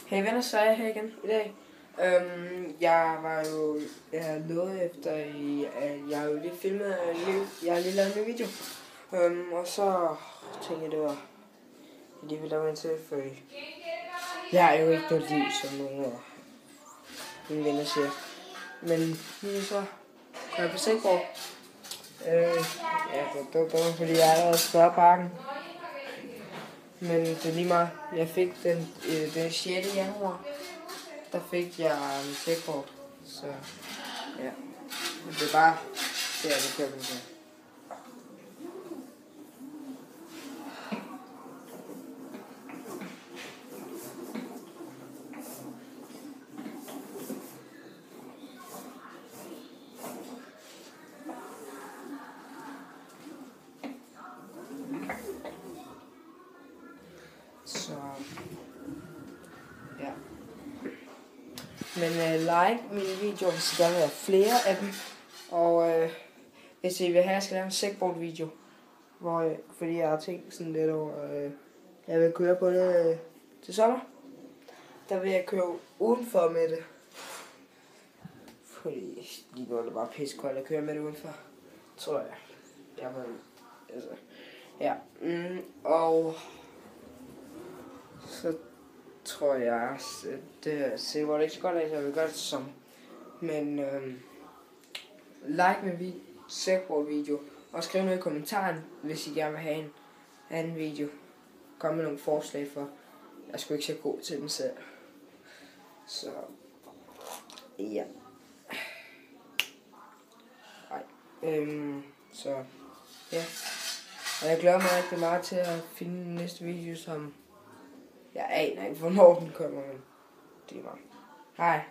Hey venner, så er jeg her igen i dag. Jeg lovede efter, jeg har jo lige filmet jeg har lige lavet en ny video. Og så tænkte jeg, det var, jeg lige ville lave en til, for jeg har jo ikke noget liv, som nogle af mine venner siger. Men nu så går jeg på Sækborg. Det var fordi jeg allerede spørger parken. Men det er lige meget. Jeg fik den 6. januar. Der fik jeg en Sækborg. Så ja. Det er bare det, jeg vil købe den til. Så ja. Men like mine videoer, hvis der vil være flere af dem. Og hvis I vil have, jeg skal lave en Sækborg video. Fordi jeg har tænkt sådan lidt over, jeg vil køre på det til sommer. Der vil jeg køre udenfor med det. Fordi lige nu er det bare pissekoldt at køre med det udenfor. Tror jeg. Jeg ved, altså. Ja. Og så tror jeg også, at det ser ikke så godt af, så jeg vil gøre det som. Men like min Sækborg video. Og skriv noget i kommentaren, hvis I gerne vil have en anden video. Kom med nogle forslag for. Jeg skulle ikke så god til den selv. Så ja. Så ja. Og jeg glæder mig rigtig meget til at finde den næste video, som jeg aner ikke, hvornår den kommer. Men det er bare. Hej.